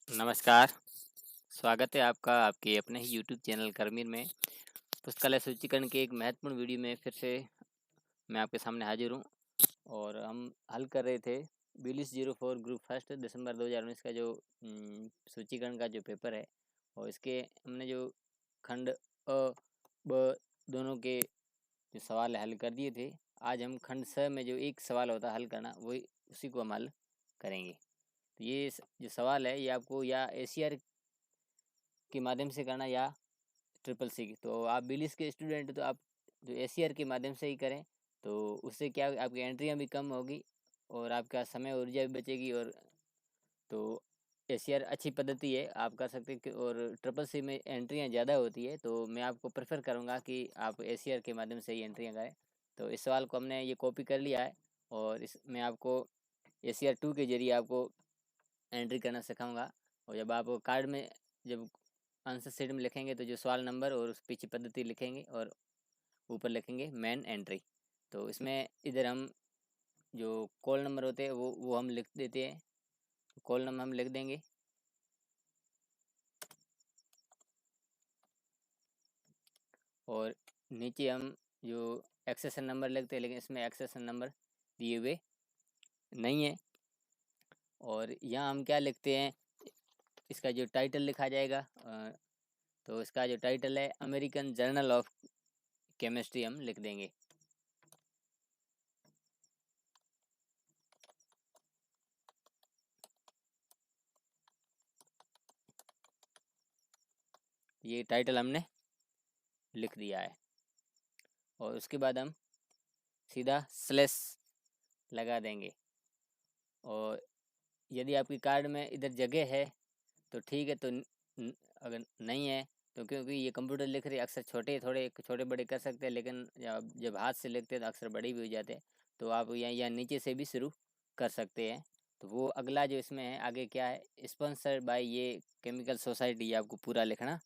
नमस्कार, स्वागत है आपका आपके अपने ही यूट्यूब चैनल करमीर में। पुस्तकालय सूचीकरण के एक महत्वपूर्ण वीडियो में फिर से मैं आपके सामने हाजिर हूँ और हम हल कर रहे थे 4204 ग्रुप फर्स्ट दिसंबर 2019 का जो सूचीकरण का जो पेपर है और इसके हमने जो खंड अ, ब दोनों के जो सवाल हल कर दिए थे। आज हम खंड स में जो एक सवाल होता है हल करना वही उसी को हम हल करेंगे। तो ये जो सवाल है ये आपको या एसीआर के माध्यम से करना या ट्रिपल सी की। तो आप बिलिस के स्टूडेंट तो आप जो एसीआर के माध्यम से ही करें, तो उससे क्या आपकी एंट्रियाँ भी कम होगी और आपका समय ऊर्जा भी बचेगी। और तो एसीआर अच्छी पद्धति है, आप कर सकते हैं और ट्रिपल सी में एंट्रियाँ ज़्यादा होती है, तो मैं आपको प्रेफर करूँगा कि आप एसीआर के माध्यम से ही एंट्रियाँ करें। तो इस सवाल को हमने ये कॉपी कर लिया है और इसमें आपको एसीआर 2 के ज़रिए आपको एंट्री करना सिखाऊँगा। और जब आप कार्ड में जब आंसर शीट में लिखेंगे तो जो सवाल नंबर और उस पीछे पद्धति लिखेंगे और ऊपर लिखेंगे मेन एंट्री। तो इसमें इधर हम जो कॉल नंबर होते हैं वो हम लिख देते हैं। कॉल नंबर हम लिख देंगे और नीचे हम जो एक्सेशन नंबर लिखते हैं, लेकिन इसमें एक्सेशन नंबर दिए हुए नहीं है। और यहाँ हम क्या लिखते हैं, इसका जो टाइटल लिखा जाएगा, तो इसका जो टाइटल है अमेरिकन जर्नल ऑफ केमिस्ट्री हम लिख देंगे। ये टाइटल हमने लिख दिया है और उसके बाद हम सीधा स्लैश लगा देंगे। और यदि आपकी कार्ड में इधर जगह है तो ठीक है, तो अगर नहीं है तो क्योंकि ये कंप्यूटर लिख रही है, अक्सर छोटे थोड़े छोटे बड़े कर सकते हैं, लेकिन जब हाथ से लिखते हैं तो अक्सर बड़े भी हो जाते हैं। तो आप यहाँ नीचे से भी शुरू कर सकते हैं। तो वो अगला जो इसमें है आगे क्या है, स्पॉन्सर्ड बाय ये केमिकल सोसाइटी, ये आपको पूरा लिखना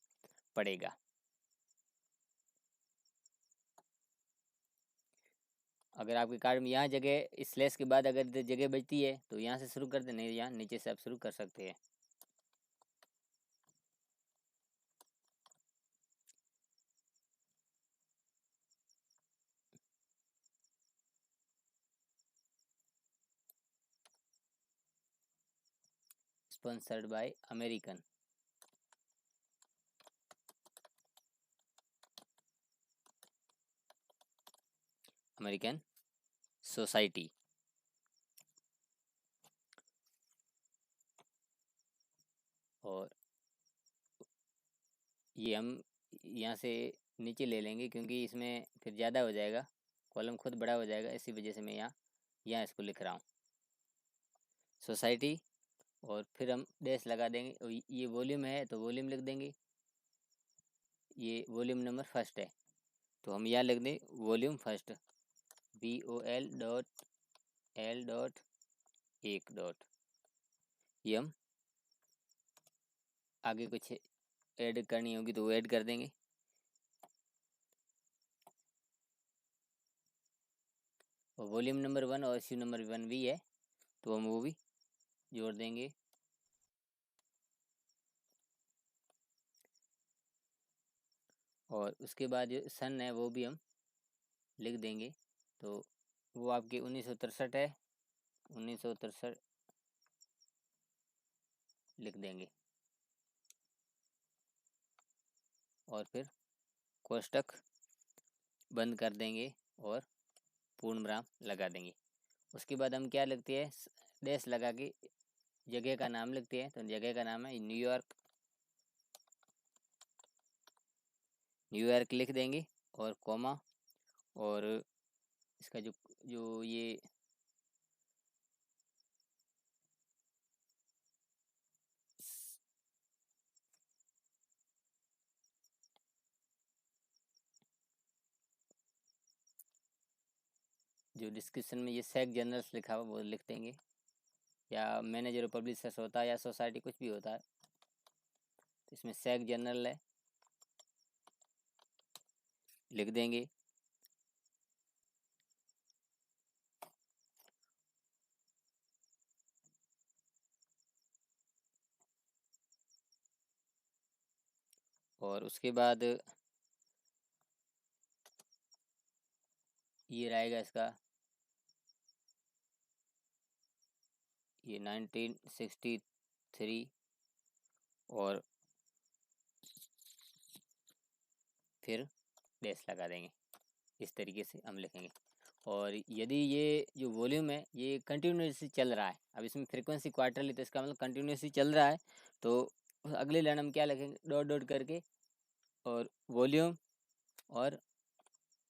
पड़ेगा। अगर आपके कार्ड में यहाँ जगह स्लैश के बाद अगर इधर जगह बचती है तो यहाँ से शुरू कर दें, नहीं यहाँ नीचे से आप शुरू कर सकते हैं। Sponsored by American American society. और ये हम यहाँ से नीचे ले लेंगे क्योंकि इसमें फिर ज़्यादा हो जाएगा, कॉलम खुद बड़ा हो जाएगा, इसी वजह से मैं यहाँ इसको लिख रहा हूँ सोसाइटी। और फिर हम डैश लगा देंगे और ये वॉल्यूम है तो वॉल्यूम लिख देंगे। ये वॉल्यूम नंबर फर्स्ट है तो हम यहाँ लिख दें वॉल्यूम फर्स्ट, VOL.L.1. ये हम आगे कुछ ऐड करनी होगी तो वो ऐड कर देंगे। और वॉल्यूम नंबर 1 और इश्यू नंबर 1 भी है तो हम वो भी जोड़ देंगे। और उसके बाद जो सन है वो भी हम लिख देंगे। तो वो आपके 1963 है, 1963 लिख देंगे और फिर कोष्टक बंद कर देंगे और पूर्ण विराम लगा देंगे। उसके बाद हम क्या लिखते हैं, डैश लगा के जगह का नाम लिखते हैं। तो जगह का नाम है न्यूयॉर्क, न्यूयॉर्क लिख देंगे और कॉमा। और इसका जो जो ये जो डिस्क्रिप्शन में ये सैक जर्नल्स लिखा हुआ वो लिख देंगे, या मैनेजर पब्लिशर्स होता है या सोसाइटी कुछ भी होता है। तो इसमें सैक जर्नल है लिख देंगे। और उसके बाद ये रहेगा इसका, ये 1963 और फिर डैश लगा देंगे। इस तरीके से हम लिखेंगे। और यदि ये जो वॉल्यूम है ये कंटिन्यूसली चल रहा है, अब इसमें फ्रीक्वेंसी क्वार्टरली, तो इसका मतलब कंटिन्यूसली चल रहा है, तो अगली लाइन हम क्या लिखेंगे, डॉट डॉट करके और वॉल्यूम और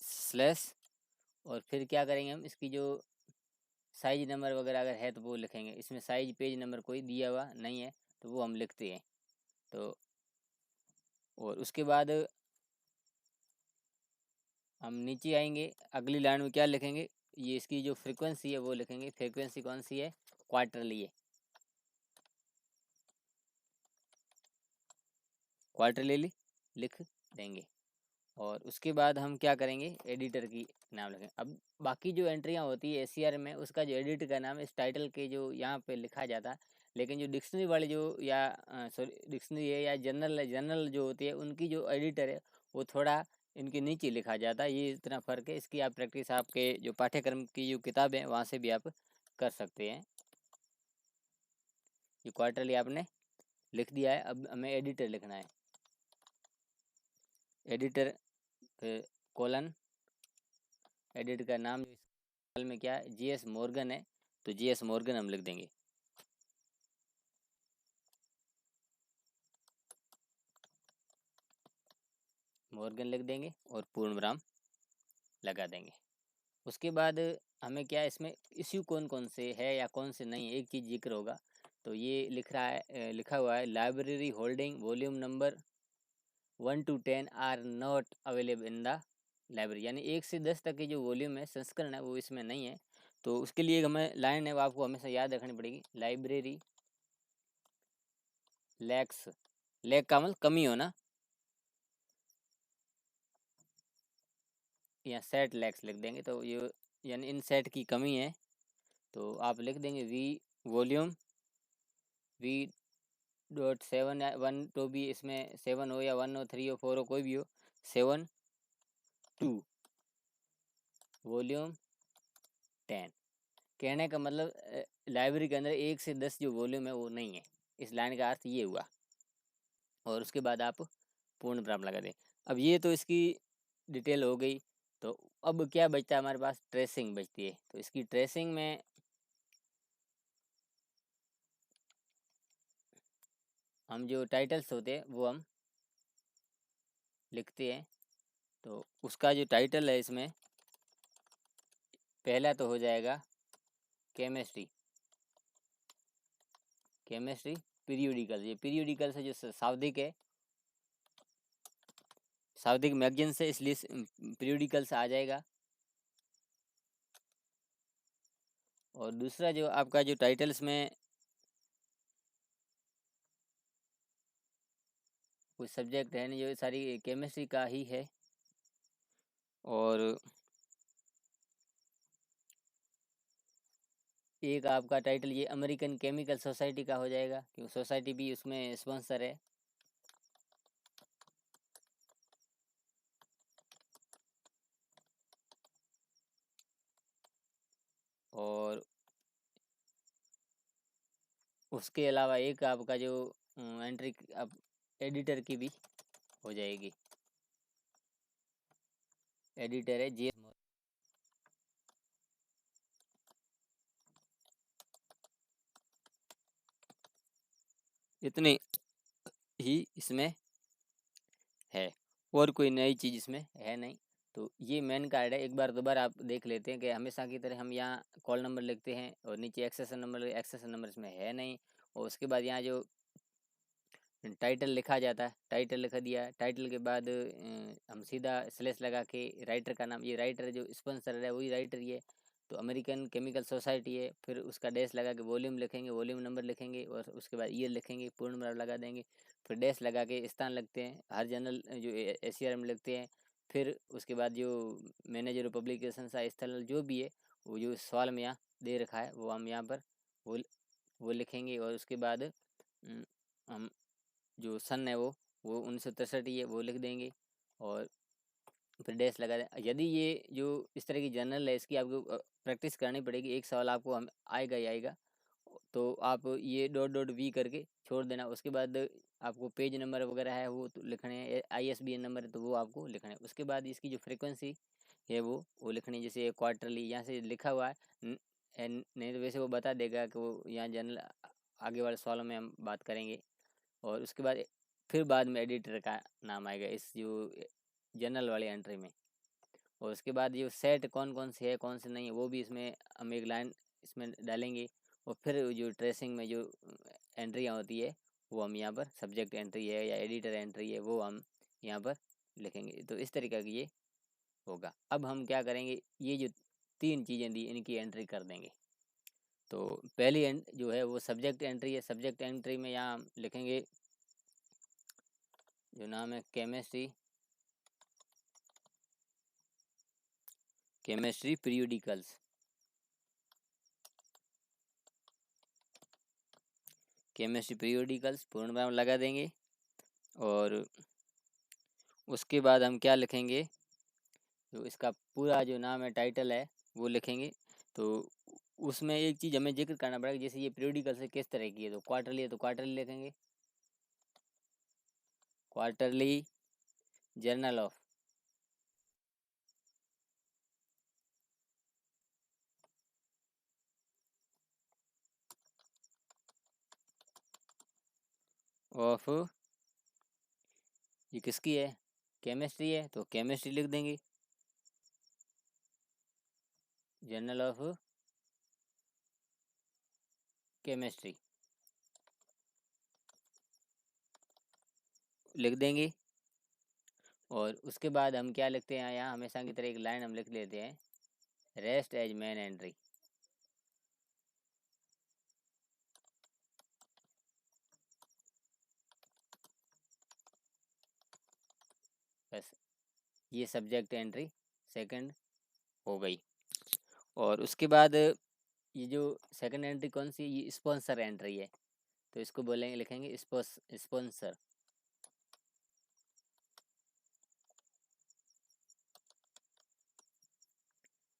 स्लैश, और फिर क्या करेंगे हम, इसकी जो साइज नंबर वगैरह अगर है तो वो लिखेंगे। इसमें साइज पेज नंबर कोई दिया हुआ नहीं है तो वो हम लिखते हैं। तो और उसके बाद हम नीचे आएंगे, अगली लाइन में क्या लिखेंगे, ये इसकी जो फ्रीक्वेंसी है वो लिखेंगे। फ्रीक्वेंसी कौन सी है, क्वार्टरली है, क्वार्टरली लिख देंगे। और उसके बाद हम क्या करेंगे, एडिटर की नाम लिखेंगे। अब बाकी जो एंट्रियां होती है एसीआर में, उसका जो एडिटर का नाम इस टाइटल के जो यहाँ पे लिखा जाता है, लेकिन जो डिक्शनरी वाले जो या सॉरी डिक्शनरी है या जनरल जो होती है उनकी जो एडिटर है वो थोड़ा इनके नीचे लिखा जाता है। ये इतना फ़र्क है। इसकी आप प्रैक्टिस आपके जो पाठ्यक्रम की जो किताब है वहाँ से भी आप कर सकते हैं। ये क्वार्टरली आपने लिख दिया है, अब हमें एडिटर लिखना है। एडिटर कोलन, एडिटर का नाम में क्या है, जीएस मॉर्गन है, तो जीएस मॉर्गन हम लिख देंगे। मॉर्गन लिख देंगे और पूर्ण विराम लगा देंगे। उसके बाद हमें क्या इसमें इश्यू कौन कौन से है या कौन से नहीं है, एक चीज़ जिक्र होगा। तो ये लिखा हुआ है library holding volume number 1 to 10 are not available in the library, यानी 1 से 10 तक की जो वॉल्यूम है, संस्करण है, वो इसमें नहीं है। तो उसके लिए हमें लाइन है वो आपको हमेशा याद रखनी पड़ेगी, लाइब्रेरी लैक्स, लैक का मतलब कमी होना, या सेट लैक्स लिख देंगे। तो ये यानी इन सेट की कमी है, तो आप लिख देंगे वी वॉल्यूम V.7 1 तो भी इसमें 7 हो या 1 हो 3 हो 4 हो कोई भी हो, 7 2 वॉल्यूम 10। कहने का मतलब लाइब्रेरी के अंदर 1 से 10 जो वॉल्यूम है वो नहीं है। इस लाइन का अर्थ ये हुआ। और उसके बाद आप पूर्ण विराम लगा दें। अब ये तो इसकी डिटेल हो गई। तो अब क्या बचता है हमारे पास, ट्रेसिंग बचती है। तो इसकी ट्रेसिंग में हम जो टाइटल्स होते हैं वो हम लिखते हैं। तो उसका जो टाइटल है इसमें पहला तो हो जाएगा केमिस्ट्री, केमिस्ट्री पीरियोडिकल। ये पीरियोडिकल से जो शाब्दिक है, शाब्दिक मैगजीन से, इसलिए पीरियोडिकल से आ जाएगा। और दूसरा जो आपका जो टाइटल्स में कुछ सब्जेक्ट है नहीं, जो सारी केमिस्ट्री का ही है। और एक आपका टाइटल ये अमेरिकन केमिकल सोसाइटी का हो जाएगा, क्योंकि सोसाइटी भी उसमें स्पॉन्सर है। और उसके अलावा एक आपका जो एंट्री अब एडिटर की भी हो जाएगी। एडिटर है जी, इतनी ही इसमें है, और कोई नई चीज़ इसमें है नहीं। तो ये मेन कार्ड है। एक बार दोबारा आप देख लेते हैं कि हमेशा की तरह हम यहाँ कॉल नंबर लिखते हैं और नीचे एक्सेशन नंबर इसमें है नहीं। और उसके बाद यहाँ जो टाइटल लिखा जाता है, टाइटल लिखा दिया, टाइटल के बाद हम सीधा स्लैश लगा के राइटर का नाम, ये राइटर जो स्पॉन्सर है वही राइटर ये, तो अमेरिकन केमिकल सोसाइटी है। फिर उसका डैश लगा के वॉल्यूम लिखेंगे, वॉल्यूम नंबर लिखेंगे और उसके बाद ईयर लिखेंगे, पूर्ण विराम लगा देंगे। फिर डैश लगा के स्थान लगते हैं, हर जनरल जो एसीआर में लिखते हैं। फिर उसके बाद जो मैनेजर पब्लिकेशन का स्थल जो भी है, वो जो सवाल में यहाँ दे रखा है वो हम यहाँ पर वो लिखेंगे। और उसके बाद हम जो सन है वो वो 1963 ही है, वो लिख देंगे और फिर डैश लगा दें। यदि ये जो इस तरह की जर्नल है इसकी आपको प्रैक्टिस करनी पड़ेगी, एक सवाल आपको हम आएगा ही आएगा, तो आप ये डॉट डॉट वी करके छोड़ देना। उसके बाद आपको पेज नंबर वगैरह है वो तो लिखने हैं, ISBN नंबर है तो वो आपको लिखना है। उसके बाद इसकी जो फ्रीक्वेंसी है वो लिखनी है, जैसे क्वार्टरली यहाँ से लिखा हुआ है नहीं तो वैसे वो बता देगा कि वो यहाँ जनरल आगे वाले सवालों में हम बात करेंगे। और उसके बाद फिर बाद में एडिटर का नाम आएगा इस जो जनरल वाली एंट्री में। और उसके बाद ये सेट कौन कौन से है कौन से नहीं है वो भी इसमें हम एक लाइन इसमें डालेंगे। और फिर जो ट्रेसिंग में जो एंट्रियाँ होती है वो हम यहाँ पर सब्जेक्ट एंट्री है या एडिटर एंट्री है वो हम यहाँ पर लिखेंगे। तो इस तरीके की ये होगा। अब हम क्या करेंगे, ये जो 3 चीज़ें दी इनकी एंट्री कर देंगे। तो पहली जो है वो सब्जेक्ट एंट्री है। सब्जेक्ट एंट्री में यहाँ हम लिखेंगे जो नाम है केमिस्ट्री पीरियोडिकल्स। केमिस्ट्री पीरियोडिकल्स पूर्ण विराम लगा देंगे। और उसके बाद हम क्या लिखेंगे, जो इसका पूरा जो नाम है टाइटल है वो लिखेंगे। तो उसमें एक चीज़ हमें जिक्र करना पड़ेगा, जैसे ये पीरियोडिकल से किस तरह की है, तो क्वार्टरली है तो क्वार्टरली लिखेंगे, क्वार्टरली जर्नल ऑफ ये किसकी है, केमिस्ट्री है तो केमिस्ट्री लिख देंगे, जर्नल ऑफ केमिस्ट्री लिख देंगे। और उसके बाद हम क्या लिखते हैं, यहाँ हमेशा की तरह एक लाइन हम लिख लेते हैं, रेस्ट एज मेन एंट्री। बस ये सब्जेक्ट एंट्री सेकंड हो गई। और उसके बाद ये जो सेकंड एंट्री कौन सी है, ये स्पॉन्सर एंट्री है, तो इसको बोलेंगे लिखेंगे स्पॉन्सर।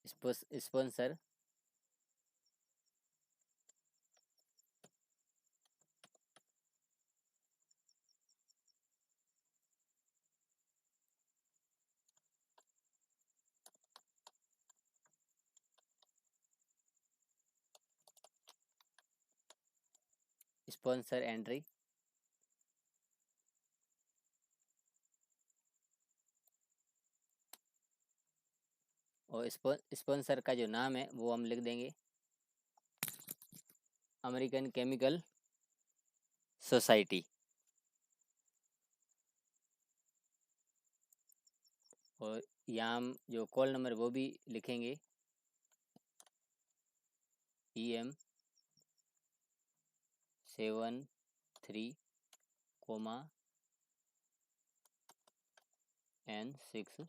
Sponsor sponsor entry. और स्पॉन्सर का जो नाम है वो हम लिख देंगे अमेरिकन केमिकल सोसाइटी। और यहाँ हम जो कॉल नंबर वो भी लिखेंगे EM73, N63।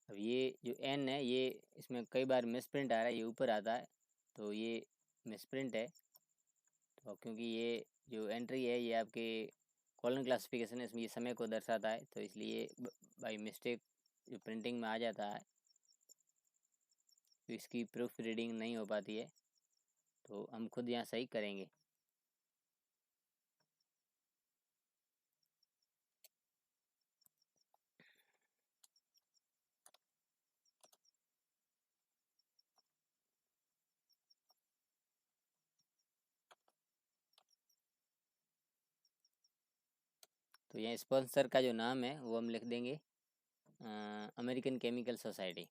अब ये जो N है ये इसमें कई बार मिसप्रिंट आ रहा है, ये ऊपर आता है तो ये मिसप्रिंट है। तो क्योंकि ये जो एंट्री है ये आपके कॉलन क्लासिफिकेशन है, इसमें ये समय को दर्शाता है तो इसलिए बाई मिस्टेक जो प्रिंटिंग में आ जाता है तो इसकी प्रूफ रीडिंग नहीं हो पाती है, तो हम खुद यहाँ सही करेंगे। तो यहाँ स्पॉन्सर का जो नाम है वो हम लिख देंगे अमेरिकन केमिकल सोसाइटी।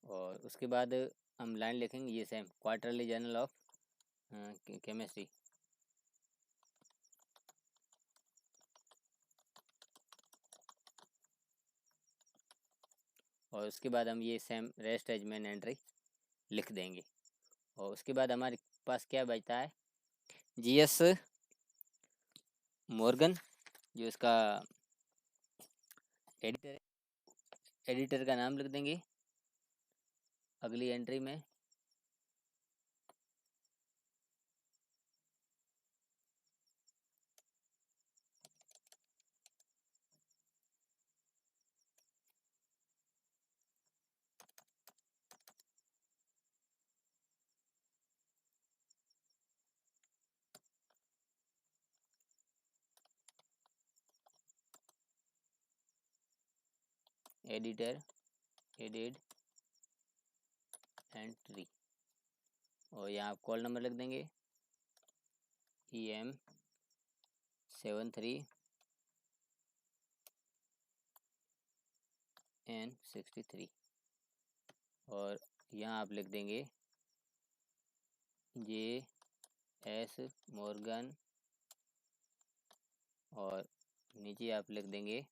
और उसके बाद हम लाइन लिखेंगे ये same quarterly journal of chemistry. और उसके बाद हम ये same rest as main entry लिख देंगे। और उसके बाद हमारे पास क्या बचता है, GS मॉर्गन जो इसका एडिटर एडिटर का नाम लिख देंगे अगली एंट्री में। एडिटर एडिड एंट्री और यहाँ कॉल नंबर लिख देंगे EM73N63 और यहाँ आप लिख देंगे JS मॉर्गन और नीचे आप लिख देंगे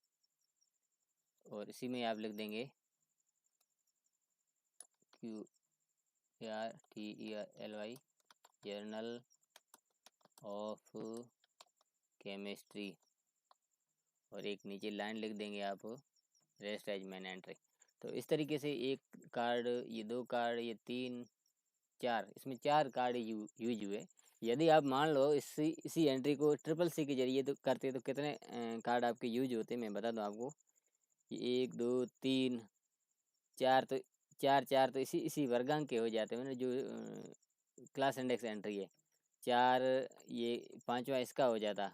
और इसी में आप लिख देंगे QRTERLY जर्नल ऑफ केमिस्ट्री और एक नीचे लाइन लिख देंगे आप रेस्ट एज मैन एंट्री। तो इस तरीके से एक कार्ड, ये 2 कार्ड, ये 3 4, इसमें 4 कार्ड यूज हुए। यदि आप मान लो इसी एंट्री को CCC के जरिए तो करते तो कितने कार्ड आपके यूज होते मैं बता दूं आपको। 1 2 3 4 तो 4 तो इसी वर्गांक के हो जाते हैं जो क्लास इंडेक्स एंट्री है। 4 ये 5वां इसका हो जाता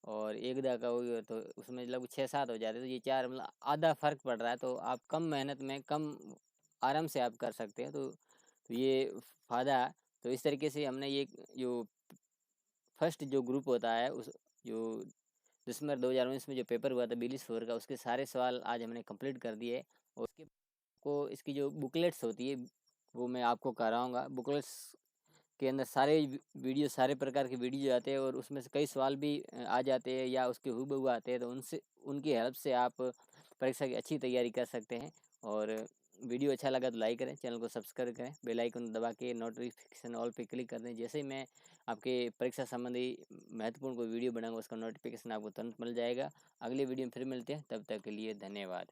और 1 दा का हो गया तो उसमें लगभग 6-7 हो जाते। तो ये 4 मतलब आधा फ़र्क पड़ रहा है। तो आप कम मेहनत में कम आराम से आप कर सकते हैं। तो ये फ़ायदा। तो इस तरीके से हमने ये जो फर्स्ट जो ग्रुप होता है उस जो दिसंबर 2019 में जो पेपर हुआ था बिलिस फोर का, उसके सारे सवाल आज हमने कंप्लीट कर दिए। और उसके को इसकी जो बुकलेट्स होती है वो मैं आपको कराऊंगा। बुकलेट्स के अंदर सारे वीडियो, सारे प्रकार के वीडियो आते हैं और उसमें से कई सवाल भी आ जाते हैं या उसके हूबहू आते हैं। तो उनसे उनकी हेल्प से आप परीक्षा की अच्छी तैयारी कर सकते हैं। और वीडियो अच्छा लगा तो लाइक करें, चैनल को सब्सक्राइब करें, बेल आइकन दबा के नोटिफिकेशन ऑल पे क्लिक कर दें। जैसे ही मैं आपके परीक्षा संबंधी महत्वपूर्ण कोई वीडियो बनाऊंगा उसका नोटिफिकेशन आपको तुरंत मिल जाएगा। अगले वीडियो में फिर मिलते हैं, तब तक के लिए धन्यवाद।